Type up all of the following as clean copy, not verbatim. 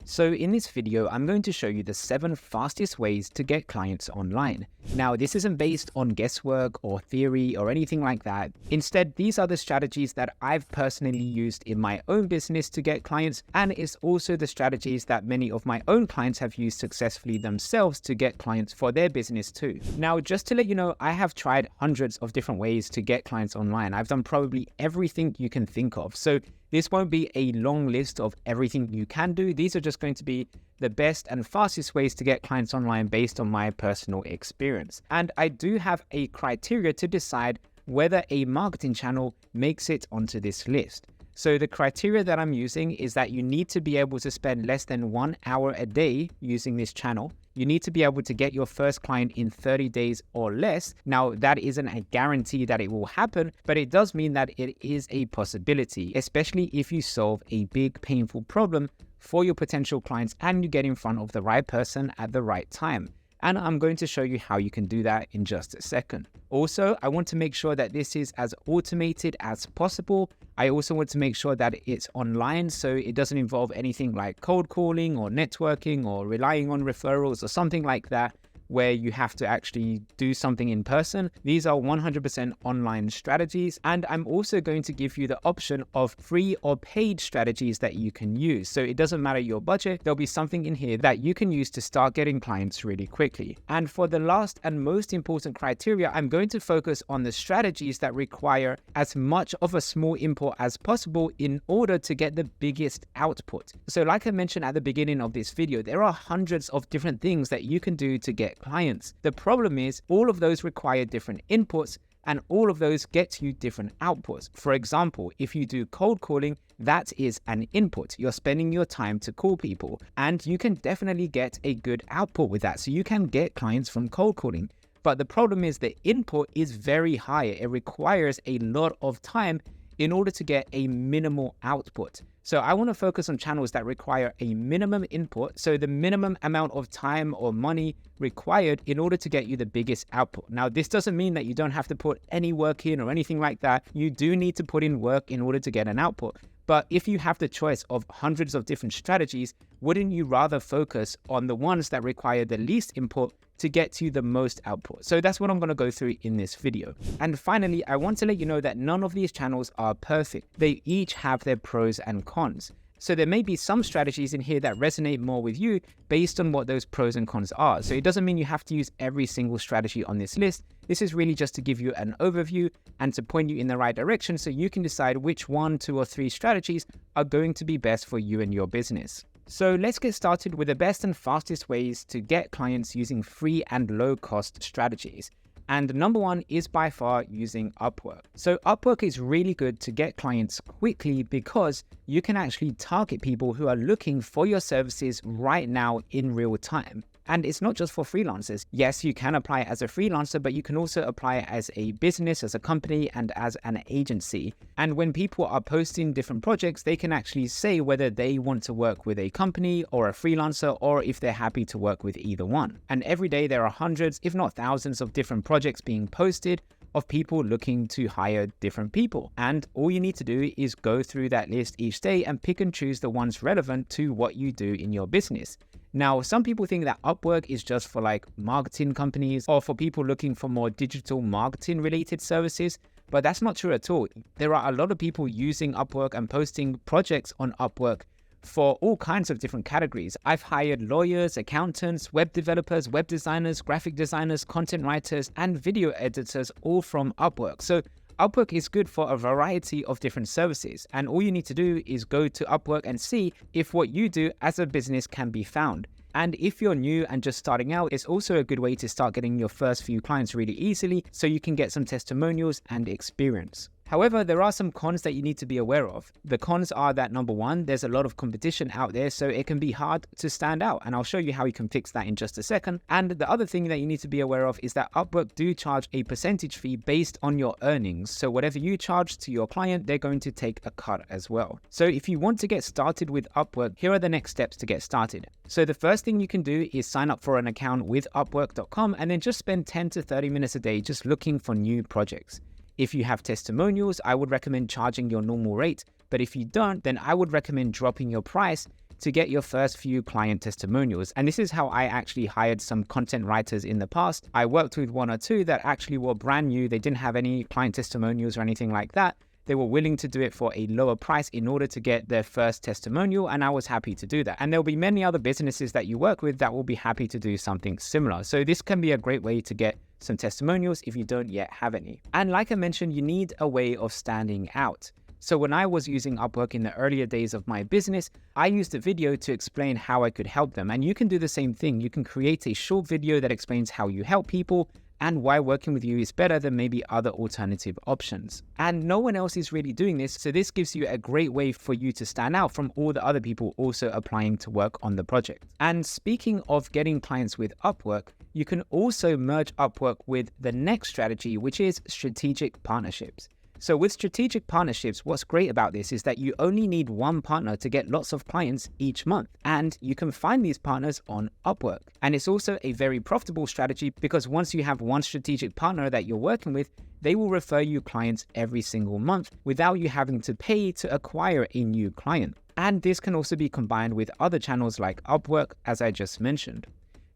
So in this video, I'm going to show you the 7 fastest ways to get clients online. Now, this isn't based on guesswork or theory or anything like that. Instead, these are the strategies that I've personally used in my own business to get clients, and it's also the strategies that many of my own clients have used successfully themselves to get clients for their business too. Now, just to let you know, I have tried hundreds of different ways to get clients online. I've done probably everything you can think of. So this won't be a long list of everything you can do. These are just going to be the best and fastest ways to get clients online based on my personal experience. And I do have a criteria to decide whether a marketing channel makes it onto this list. So the criteria that I'm using is that you need to be able to spend less than 1 hour a day using this channel. You need to be able to get your first client in 30 days or less. Now, that isn't a guarantee that it will happen, but it does mean that it is a possibility, especially if you solve a big, painful problem for your potential clients and you get in front of the right person at the right time. And I'm going to show you how you can do that in just a second. Also, I want to make sure that this is as automated as possible. I also want to make sure that it's online, so it doesn't involve anything like cold calling or networking or relying on referrals or something like that, where you have to actually do something in person. These are 100% online strategies. And I'm also going to give you the option of free or paid strategies that you can use. So it doesn't matter your budget, there'll be something in here that you can use to start getting clients really quickly. And for the last and most important criteria, I'm going to focus on the strategies that require as much of a small input as possible in order to get the biggest output. So like I mentioned at the beginning of this video, there are hundreds of different things that you can do to get clients. The problem is all of those require different inputs and all of those get you different outputs. For example, if you do cold calling, that is an input. You're spending your time to call people and you can definitely get a good output with that. So you can get clients from cold calling. But the problem is the input is very high. It requires a lot of time in order to get a minimal output. So I want to focus on channels that require a minimum input, so the minimum amount of time or money required in order to get you the biggest output. Now, this doesn't mean that you don't have to put any work in or anything like that. You do need to put in work in order to get an output. But if you have the choice of hundreds of different strategies, wouldn't you rather focus on the ones that require the least input to get you the most output? So that's what I'm going to go through in this video. And finally, I want to let you know that none of these channels are perfect. They each have their pros and cons. So there may be some strategies in here that resonate more with you based on what those pros and cons are. So it doesn't mean you have to use every single strategy on this list. This is really just to give you an overview and to point you in the right direction so you can decide which 1, 2, or 3 strategies are going to be best for you and your business. So let's get started with the best and fastest ways to get clients using free and low cost strategies. And number 1 is by far using Upwork. So Upwork is really good to get clients quickly because you can actually target people who are looking for your services right now in real time. And it's not just for freelancers. Yes, you can apply as a freelancer, but you can also apply as a business, as a company, and as an agency. And when people are posting different projects, they can actually say whether they want to work with a company or a freelancer, or if they're happy to work with either one. And every day there are hundreds, if not thousands, of different projects being posted of people looking to hire different people. And all you need to do is go through that list each day and pick and choose the ones relevant to what you do in your business. Now, some people think that Upwork is just for like marketing companies or for people looking for more digital marketing related services, but that's not true at all. There are a lot of people using Upwork and posting projects on Upwork for all kinds of different categories. I've hired lawyers, accountants, web developers, web designers, graphic designers, content writers, and video editors, all from Upwork. So Upwork is good for a variety of different services, and all you need to do is go to Upwork and see if what you do as a business can be found. And if you're new and just starting out, it's also a good way to start getting your first few clients really easily so you can get some testimonials and experience. However, there are some cons that you need to be aware of. The cons are that number 1, there's a lot of competition out there, so it can be hard to stand out. And I'll show you how you can fix that in just a second. And the other thing that you need to be aware of is that Upwork do charge a percentage fee based on your earnings. So whatever you charge to your client, they're going to take a cut as well. So if you want to get started with Upwork, here are the next steps to get started. So the first thing you can do is sign up for an account with Upwork.com and then just spend 10 to 30 minutes a day just looking for new projects. If you have testimonials, I would recommend charging your normal rate. But if you don't, then I would recommend dropping your price to get your first few client testimonials. And this is how I actually hired some content writers in the past. I worked with one or two that actually were brand new. They didn't have any client testimonials or anything like that. They were willing to do it for a lower price in order to get their first testimonial, and I was happy to do that. And there'll be many other businesses that you work with that will be happy to do something similar. So this can be a great way to get some testimonials if you don't yet have any. And like I mentioned, you need a way of standing out. So when I was using Upwork in the earlier days of my business, I used a video to explain how I could help them. And you can do the same thing. You can create a short video that explains how you help people and why working with you is better than maybe other alternative options. And no one else is really doing this, so this gives you a great way for you to stand out from all the other people also applying to work on the project. And speaking of getting clients with Upwork, you can also merge Upwork with the next strategy, which is strategic partnerships. So with strategic partnerships, what's great about this is that you only need one partner to get lots of clients each month, and you can find these partners on Upwork. And it's also a very profitable strategy because once you have one strategic partner that you're working with, they will refer you clients every single month without you having to pay to acquire a new client. And this can also be combined with other channels like Upwork, as I just mentioned.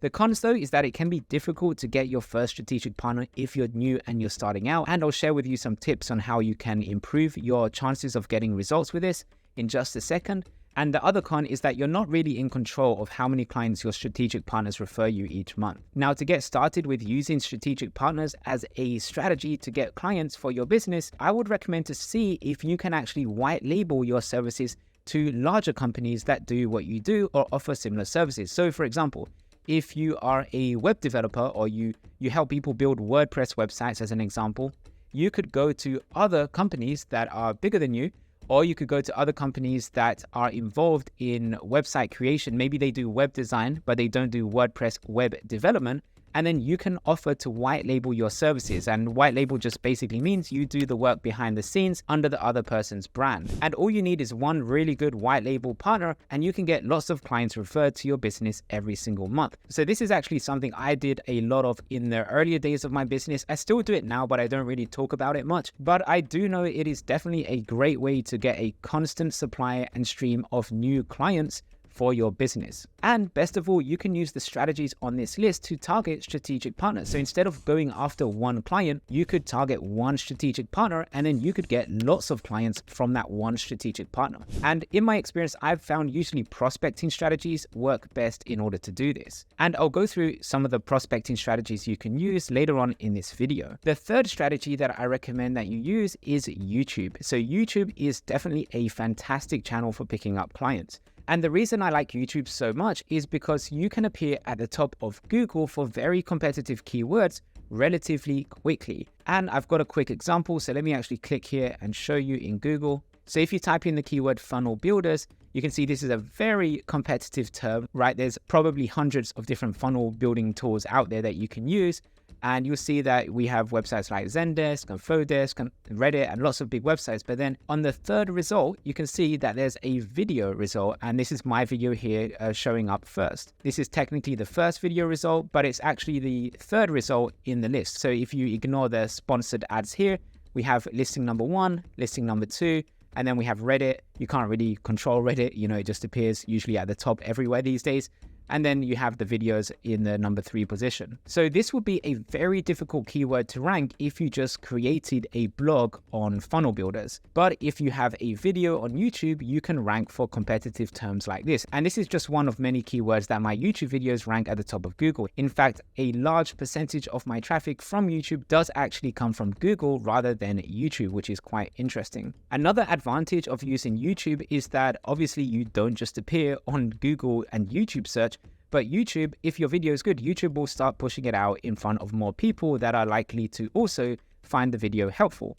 The cons though is that it can be difficult to get your first strategic partner if you're new and you're starting out, and I'll share with you some tips on how you can improve your chances of getting results with this in just a second. And the other con is that you're not really in control of how many clients your strategic partners refer you each month. Now, to get started with using strategic partners as a strategy to get clients for your business, I would recommend to see if you can actually white label your services to larger companies that do what you do or offer similar services. So for example, if you are a web developer or you help people build WordPress websites as an example, you could go to other companies that are bigger than you, or you could go to other companies that are involved in website creation. Maybe they do web design, but they don't do WordPress web development. And then you can offer to white label your services. And white label just basically means you do the work behind the scenes under the other person's brand. And all you need is one really good white label partner, and you can get lots of clients referred to your business every single month. So this is actually something I did a lot of in the earlier days of my business. I still do it now, but I don't really talk about it much. But I do know it is definitely a great way to get a constant supply and stream of new clients for your business. And best of all, you can use the strategies on this list to target strategic partners. So instead of going after one client, you could target one strategic partner, and then you could get lots of clients from that one strategic partner. And in my experience, I've found usually prospecting strategies work best in order to do this. And I'll go through some of the prospecting strategies you can use later on in this video. The third strategy that I recommend that you use is YouTube. So YouTube is definitely a fantastic channel for picking up clients. And the reason I like YouTube so much is because you can appear at the top of Google for very competitive keywords relatively quickly. And I've got a quick example. So let me actually click here and show you in Google. So if you type in the keyword funnel builders, you can see this is a very competitive term, right? There's probably hundreds of different funnel building tools out there that you can use. And you'll see that we have websites like Zendesk and Flowdesk and Reddit and lots of big websites. But then on the third result, you can see that there's a video result. And this is my video here showing up first. This is technically the first video result, but it's actually the third result in the list. So if you ignore the sponsored ads here, we have listing number 1, listing number 2, and then we have Reddit. You can't really control Reddit. You know, it just appears usually at the top everywhere these days. And then you have the videos in the number 3 position. So this would be a very difficult keyword to rank if you just created a blog on funnel builders. But if you have a video on YouTube, you can rank for competitive terms like this. And this is just one of many keywords that my YouTube videos rank at the top of Google. In fact, a large percentage of my traffic from YouTube does actually come from Google rather than YouTube, which is quite interesting. Another advantage of using YouTube is that obviously you don't just appear on Google and YouTube search, but YouTube, if your video is good, YouTube will start pushing it out in front of more people that are likely to also find the video helpful.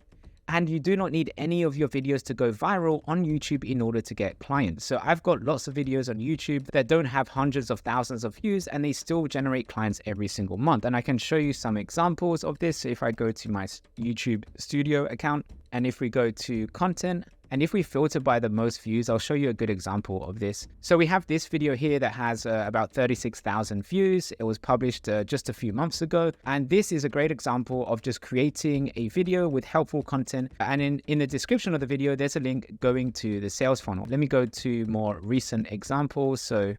And you do not need any of your videos to go viral on YouTube in order to get clients. So I've got lots of videos on YouTube that don't have hundreds of thousands of views, and they still generate clients every single month. And I can show you some examples of this. So if I go to my YouTube Studio account, and if we go to content, And if we filter by the most views, I'll show you a good example of this. So we have this video here that has about 36,000 views. It was published just a few months ago. And this is a great example of just creating a video with helpful content. And in the description of the video, there's a link going to the sales funnel. Let me go to more recent examples. So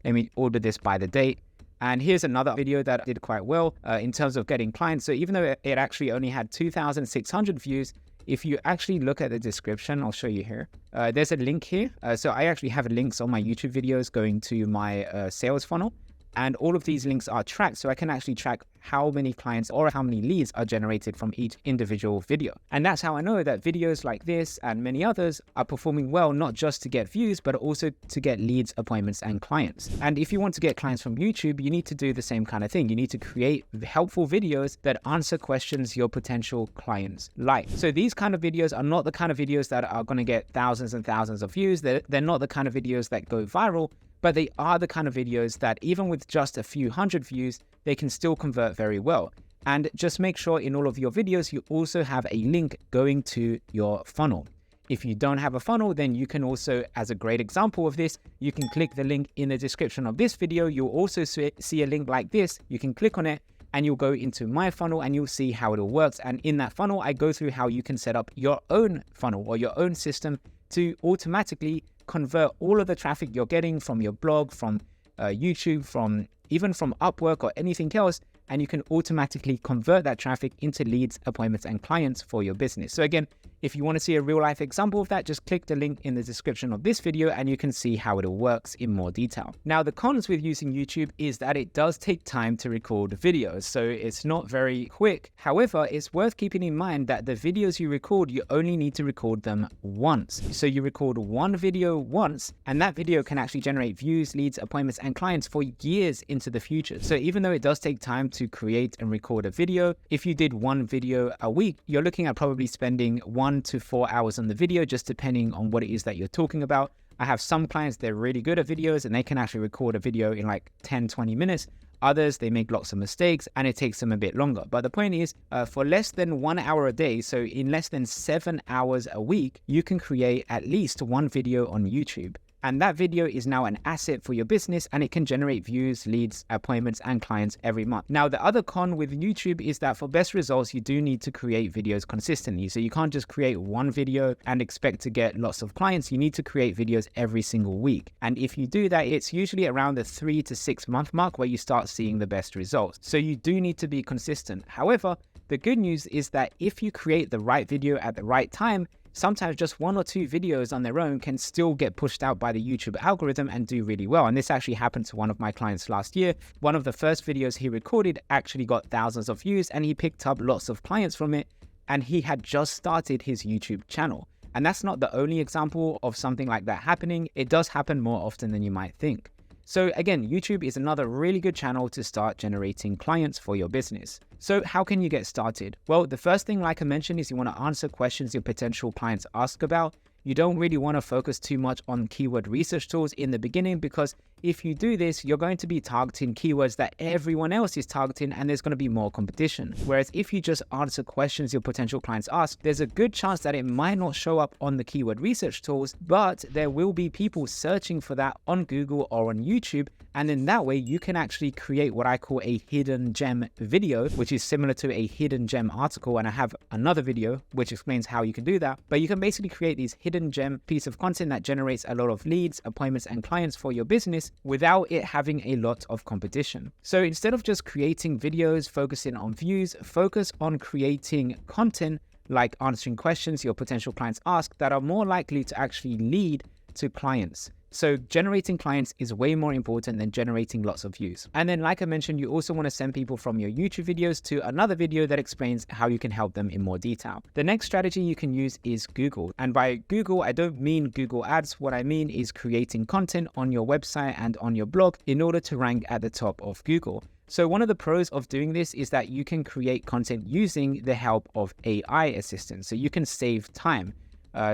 let me order this by the date. And here's another video that did quite well in terms of getting clients. So even though it actually only had 2,600 views, if you actually look at the description, I'll show you here. There's a link here. So I actually have links on my YouTube videos going to my sales funnel. And all of these links are tracked, so I can actually track how many clients or how many leads are generated from each individual video. And that's how I know that videos like this and many others are performing well, not just to get views, but also to get leads, appointments, and clients. And if you want to get clients from YouTube, you need to do the same kind of thing. You need to create helpful videos that answer questions your potential clients like. So these kind of videos are not the kind of videos that are going to get thousands and thousands of views. They're not the kind of videos that go viral, but they are the kind of videos that even with just a few hundred views, they can still convert very well. And just make sure in all of your videos, you also have a link going to your funnel. If you don't have a funnel, then you can also, as a great example of this, you can click the link in the description of this video. You'll also see a link like this. You can click on it and you'll go into my funnel and you'll see how it all works. And in that funnel, I go through how you can set up your own funnel or your own system to automatically convert all of the traffic you're getting from your blog, from YouTube, even from Upwork or anything else, and you can automatically convert that traffic into leads, appointments, and clients for your business. So again, if you want to see a real life example of that, just click the link in the description of this video and you can see how it all works in more detail. Now, the cons with using YouTube is that it does take time to record videos, so it's not very quick. However, it's worth keeping in mind that the videos you record, you only need to record them once. So you record one video once, and that video can actually generate views, leads, appointments, and clients for years into the future. So even though it does take time to create and record a video, if you did one video a week, you're looking at probably spending 1 to 4 hours on the video, just depending on what it is that you're talking about. I have some clients, they're really good at videos and they can actually record a video in like 10-20 minutes. Others, they make lots of mistakes and it takes them a bit longer. But the point is, for less than 1 hour a day, so in less than 7 hours a week, you can create at least one video on YouTube. And that video is now an asset for your business and it can generate views, leads, appointments, and clients every month. Now, the other con with YouTube is that for best results, you do need to create videos consistently. So you can't just create one video and expect to get lots of clients. You need to create videos every single week. And if you do that, it's usually around the 3 to 6 month mark where you start seeing the best results. So you do need to be consistent. However, the good news is that if you create the right video at the right time, sometimes just 1 or 2 videos on their own can still get pushed out by the YouTube algorithm and do really well. And this actually happened to one of my clients last year. One of the first videos he recorded actually got thousands of views and he picked up lots of clients from it. And he had just started his YouTube channel. And that's not the only example of something like that happening. It does happen more often than you might think. So again, YouTube is another really good channel to start generating clients for your business. So how can you get started? Well, the first thing, like I mentioned, is you want to answer questions your potential clients ask about. You don't really want to focus too much on keyword research tools in the beginning, because if you do this, you're going to be targeting keywords that everyone else is targeting and there's going to be more competition. Whereas if you just answer questions your potential clients ask, there's a good chance that it might not show up on the keyword research tools, but there will be people searching for that on Google or on YouTube. And in that way, you can actually create what I call a hidden gem video, which is similar to a hidden gem article. And I have another video which explains how you can do that. But you can basically create these hidden gem piece of content that generates a lot of leads, appointments, and clients for your business without it having a lot of competition. So instead of just creating videos, focusing on views, focus on creating content like answering questions your potential clients ask that are more likely to actually lead to clients. So generating clients is way more important than generating lots of views. And then, like I mentioned, you also want to send people from your YouTube videos to another video that explains how you can help them in more detail. The next strategy you can use is Google. And by Google, I don't mean Google Ads. What I mean is creating content on your website and on your blog in order to rank at the top of Google. So one of the pros of doing this is that you can create content using the help of AI assistants. So you can save time.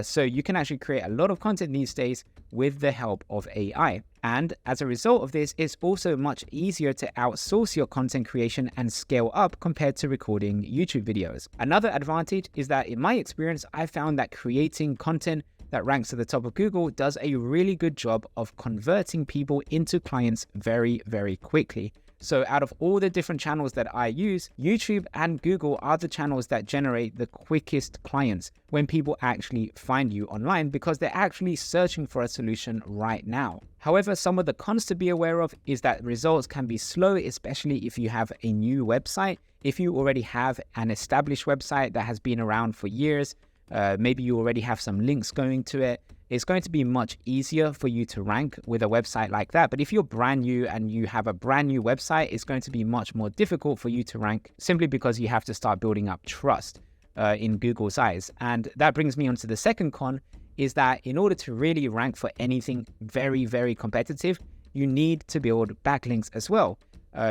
So you can actually create a lot of content these days with the help of AI. And as a result of this, it's also much easier to outsource your content creation and scale up compared to recording YouTube videos. Another advantage is that in my experience, I found that creating content that ranks at the top of Google does a really good job of converting people into clients very, very quickly. So out of all the different channels that I use, YouTube and Google are the channels that generate the quickest clients when people actually find you online, because they're actually searching for a solution right now. However, some of the cons to be aware of is that results can be slow, especially if you have a new website. If you already have an established website that has been around for years, maybe you already have some links going to it, it's going to be much easier for you to rank with a website like that. But if you're brand new and you have a brand new website, it's going to be much more difficult for you to rank, simply because you have to start building up trust in Google's eyes. And that brings me on to the second con, is that in order to really rank for anything very, very competitive, you need to build backlinks as well,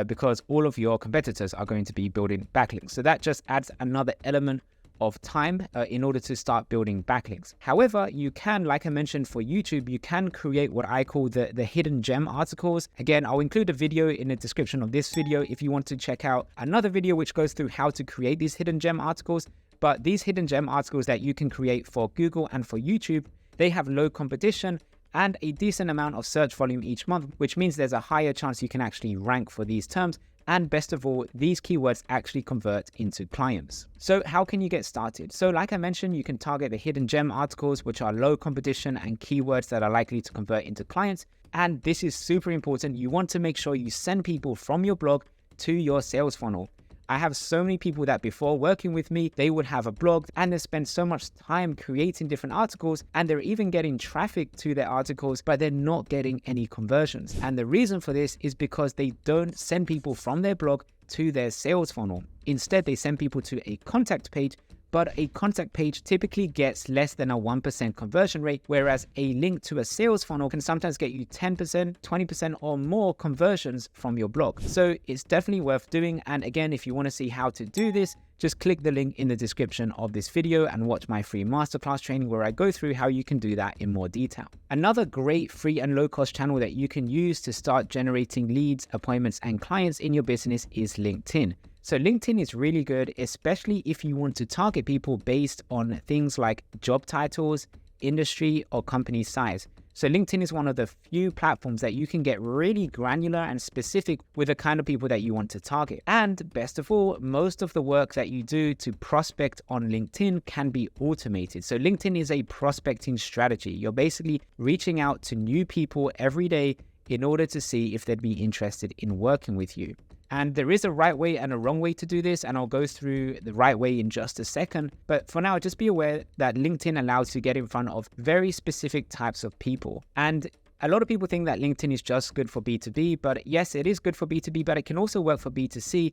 because all of your competitors are going to be building backlinks. So that just adds another element of time in order to start building backlinks. However, you can, like I mentioned for YouTube, you can create what I call the hidden gem articles. Again, I'll include a video in the description of this video if you want to check out another video which goes through how to create these hidden gem articles. But these hidden gem articles that you can create for Google and for YouTube, they have low competition and a decent amount of search volume each month, which means there's a higher chance you can actually rank for these terms. And best of all, these keywords actually convert into clients. So how can you get started? So like I mentioned, you can target the hidden gem articles, which are low competition and keywords that are likely to convert into clients. And this is super important. You want to make sure you send people from your blog to your sales funnel. I have so many people that before working with me, they would have a blog and they spend so much time creating different articles, and they're even getting traffic to their articles, but they're not getting any conversions. And the reason for this is because they don't send people from their blog to their sales funnel. Instead, they send people to a contact page, but a contact page typically gets less than a 1% conversion rate, whereas a link to a sales funnel can sometimes get you 10%, 20% or more conversions from your blog. So it's definitely worth doing. And again, if you want to see how to do this, just click the link in the description of this video and watch my free masterclass training where I go through how you can do that in more detail. Another great free and low cost channel that you can use to start generating leads, appointments, and clients in your business is LinkedIn. So LinkedIn is really good, especially if you want to target people based on things like job titles, industry, or company size. So LinkedIn is one of the few platforms that you can get really granular and specific with the kind of people that you want to target. And best of all, most of the work that you do to prospect on LinkedIn can be automated. So LinkedIn is a prospecting strategy. You're basically reaching out to new people every day in order to see if they'd be interested in working with you. And there is a right way and a wrong way to do this, and I'll go through the right way in just a second. But for now, just be aware that LinkedIn allows you to get in front of very specific types of people. And a lot of people think that LinkedIn is just good for B2B, but yes, it is good for B2B, but it can also work for B2C.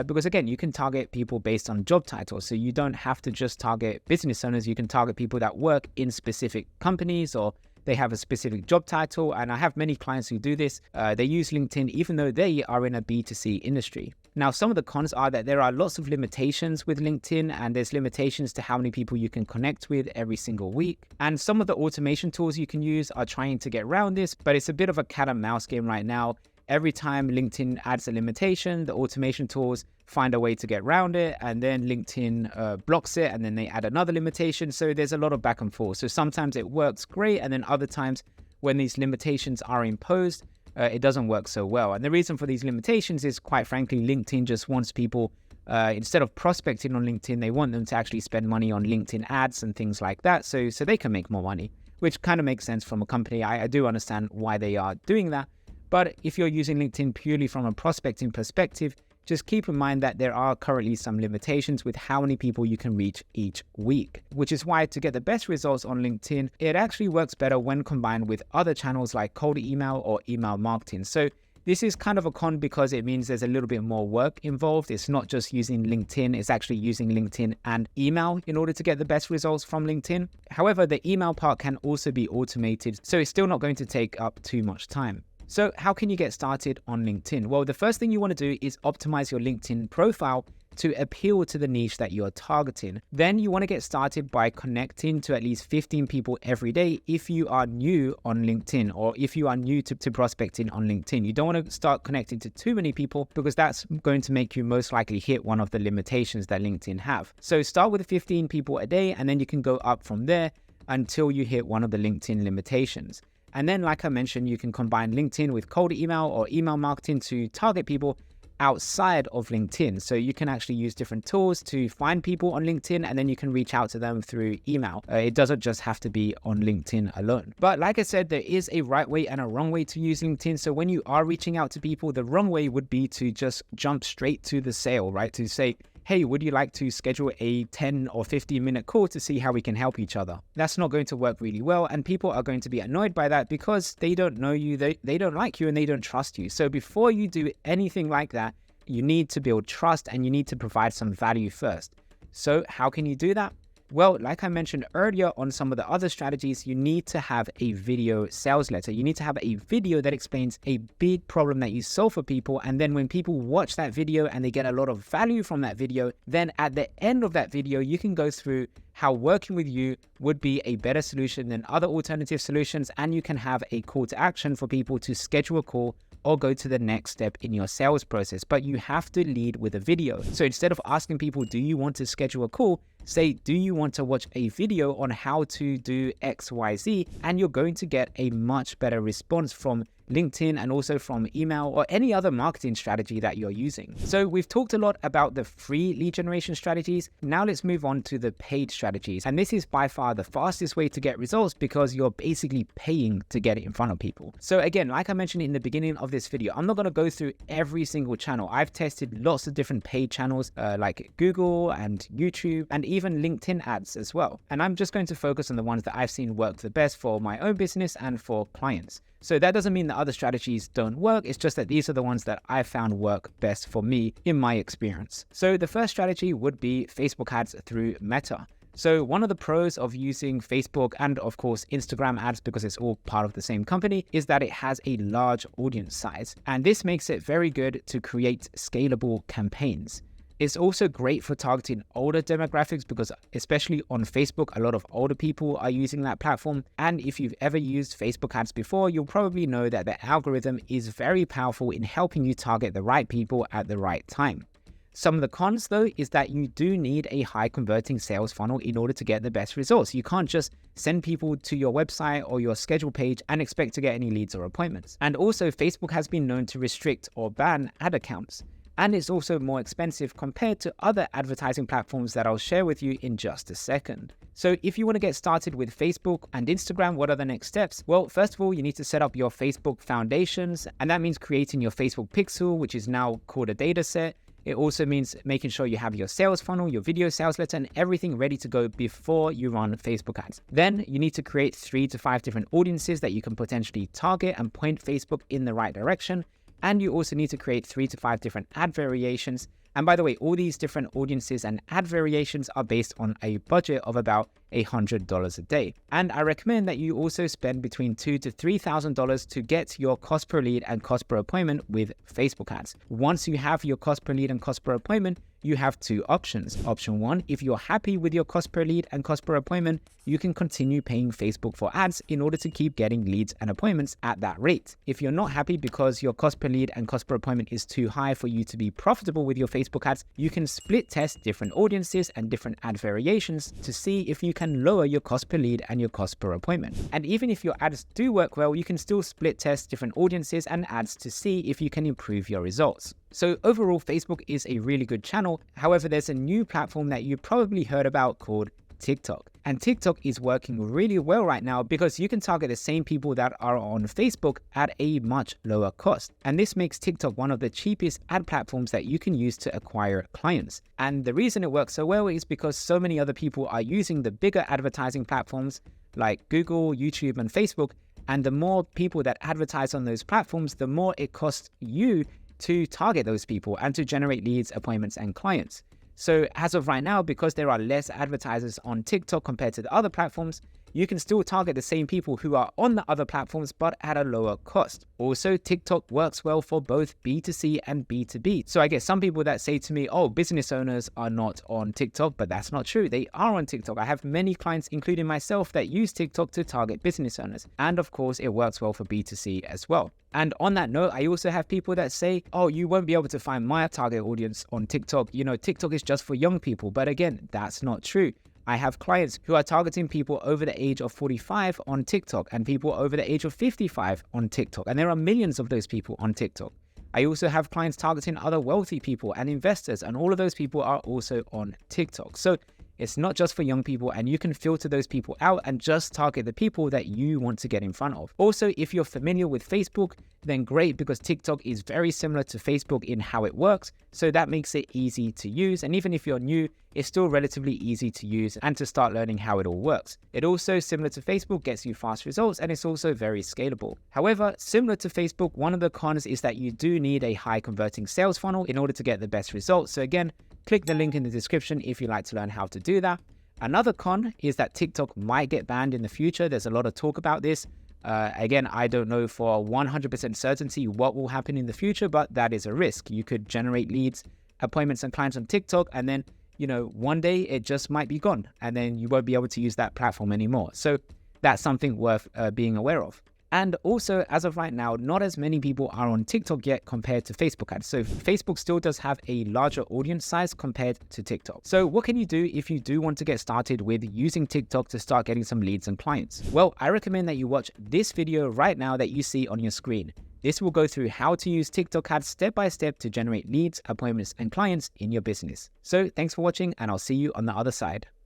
Because again, you can target people based on job titles. So you don't have to just target business owners. You can target people that work in specific companies, or they have a specific job title. And I have many clients who do this. They use LinkedIn even though they are in a B2C industry. Now, some of the cons are that there are lots of limitations with LinkedIn, and there's limitations to how many people you can connect with every single week. And some of the automation tools you can use are trying to get around this, but it's a bit of a cat and mouse game right now. Every time LinkedIn adds a limitation, the automation tools find a way to get around it, and then LinkedIn blocks it, and then they add another limitation. So there's a lot of back and forth. So sometimes it works great, and then other times when these limitations are imposed, it doesn't work so well. And the reason for these limitations is, quite frankly, LinkedIn just wants people, instead of prospecting on LinkedIn, they want them to actually spend money on LinkedIn ads and things like that, so they can make more money, which kind of makes sense from a company. I do understand why they are doing that. But if you're using LinkedIn purely from a prospecting perspective, just keep in mind that there are currently some limitations with how many people you can reach each week, which is why to get the best results on LinkedIn, it actually works better when combined with other channels like cold email or email marketing. So this is kind of a con because it means there's a little bit more work involved. It's not just using LinkedIn, it's actually using LinkedIn and email in order to get the best results from LinkedIn. However, the email part can also be automated, so it's still not going to take up too much time. So how can you get started on LinkedIn? Well, the first thing you want to do is optimize your LinkedIn profile to appeal to the niche that you're targeting. Then you want to get started by connecting to at least 15 people every day if you are new on LinkedIn, or if you are new to prospecting on LinkedIn. You don't want to start connecting to too many people because that's going to make you most likely hit one of the limitations that LinkedIn have. So start with 15 people a day, and then you can go up from there. until you hit one of the LinkedIn limitations. And then, like I mentioned, you can combine LinkedIn with cold email or email marketing to target people outside of LinkedIn. So you can actually use different tools to find people on LinkedIn, and then you can reach out to them through email. It doesn't just have to be on LinkedIn alone. But like I said, there is a right way and a wrong way to use LinkedIn. So when you are reaching out to people, the wrong way would be to just jump straight to the sale, right? To say, hey, would you like to schedule a 10 or 15-minute call to see how we can help each other? That's not going to work really well, and people are going to be annoyed by that because they don't know you, they don't like you, and they don't trust you. So before you do anything like that, you need to build trust and you need to provide some value first. So how can you do that? Well, like I mentioned earlier on some of the other strategies, you need to have a video sales letter. You need to have a video that explains a big problem that you solve for people. And then when people watch that video and they get a lot of value from that video, then at the end of that video, you can go through how working with you would be a better solution than other alternative solutions. And you can have a call to action for people to schedule a call or go to the next step in your sales process. But you have to lead with a video. So instead of asking people, do you want to schedule a call? Say, do you want to watch a video on how to do XYZ? And you're going to get a much better response from LinkedIn and also from email or any other marketing strategy that you're using. So we've talked a lot about the free lead generation strategies. Now let's move on to the paid strategies. And this is by far the fastest way to get results because you're basically paying to get it in front of people. So again, like I mentioned in the beginning of this video, I'm not going to go through every single channel. I've tested lots of different paid channels like Google and YouTube and even LinkedIn ads as well. And I'm just going to focus on the ones that I've seen work the best for my own business and for clients. So that doesn't mean that other strategies don't work. It's just that these are the ones that I found work best for me in my experience. So the first strategy would be Facebook ads through Meta. So one of the pros of using Facebook and of course Instagram ads, because it's all part of the same company, is that it has a large audience size. And this makes it very good to create scalable campaigns. It's also great for targeting older demographics because especially on Facebook, a lot of older people are using that platform. And if you've ever used Facebook ads before, you'll probably know that the algorithm is very powerful in helping you target the right people at the right time. Some of the cons though is that you do need a high converting sales funnel in order to get the best results. You can't just send people to your website or your schedule page and expect to get any leads or appointments. And also Facebook has been known to restrict or ban ad accounts. And it's also more expensive compared to other advertising platforms that I'll share with you in just a second. So if you want to get started with Facebook and Instagram, what are the next steps? Well, first of all, you need to set up your Facebook foundations, and that means creating your Facebook pixel, which is now called a data set. It also means making sure you have your sales funnel, your video sales letter, and everything ready to go before you run Facebook ads. Then you need to create 3 to 5 different audiences that you can potentially target and point Facebook in the right direction. And you also need to create 3 to 5 different ad variations. And by the way, all these different audiences and ad variations are based on a budget of about $100 a day. And I recommend that you also spend between $2,000 to $3,000 to get your cost per lead and cost per appointment with Facebook ads. Once you have your cost per lead and cost per appointment, you have 2 options. Option 1, if you're happy with your cost per lead and cost per appointment, you can continue paying Facebook for ads in order to keep getting leads and appointments at that rate. If you're not happy because your cost per lead and cost per appointment is too high for you to be profitable with your Facebook ads, you can split test different audiences and different ad variations to see if you can lower your cost per lead and your cost per appointment. And even if your ads do work well, you can still split test different audiences and ads to see if you can improve your results. So overall, Facebook is a really good channel. However, there's a new platform that you probably heard about called TikTok. And TikTok is working really well right now because you can target the same people that are on Facebook at a much lower cost. And this makes TikTok one of the cheapest ad platforms that you can use to acquire clients. And the reason it works so well is because so many other people are using the bigger advertising platforms like Google, YouTube, and Facebook. And the more people that advertise on those platforms, the more it costs you to target those people and to generate leads, appointments, and clients. So as of right now, because there are less advertisers on TikTok compared to the other platforms, you can still target the same people who are on the other platforms, but at a lower cost. Also, TikTok works well for both B2C and B2B. So I get some people that say to me, oh, business owners are not on TikTok, but that's not true. They are on TikTok. I have many clients, including myself, that use TikTok to target business owners. And of course, it works well for B2C as well. And on that note, I also have people that say, oh, you won't be able to find my target audience on TikTok. You know, TikTok is just for young people. But again, that's not true. I have clients who are targeting people over the age of 45 on TikTok and people over the age of 55 on TikTok. And there are millions of those people on TikTok. I also have clients targeting other wealthy people and investors, and all of those people are also on TikTok. So it's not just for young people, and you can filter those people out and just target the people that you want to get in front of. Also, if you're familiar with Facebook, then great, because TikTok is very similar to Facebook in how it works. So that makes it easy to use. And even if you're new, it's still relatively easy to use and to start learning how it all works. It also, similar to Facebook, gets you fast results, and it's also very scalable. However, similar to Facebook, one of the cons is that you do need a high converting sales funnel in order to get the best results. So again, click the link in the description if you'd like to learn how to do that. Another con is that TikTok might get banned in the future. There's a lot of talk about this. Again, I don't know for 100% certainty what will happen in the future, but that is a risk. You could generate leads, appointments, and clients on TikTok, and then, one day it just might be gone, and then you won't be able to use that platform anymore. So that's something worth being aware of. And also, as of right now, not as many people are on TikTok yet compared to Facebook ads. So Facebook still does have a larger audience size compared to TikTok. So what can you do if you do want to get started with using TikTok to start getting some leads and clients? Well, I recommend that you watch this video right now that you see on your screen. This will go through how to use TikTok ads step by step to generate leads, appointments, and clients in your business. So thanks for watching, and I'll see you on the other side.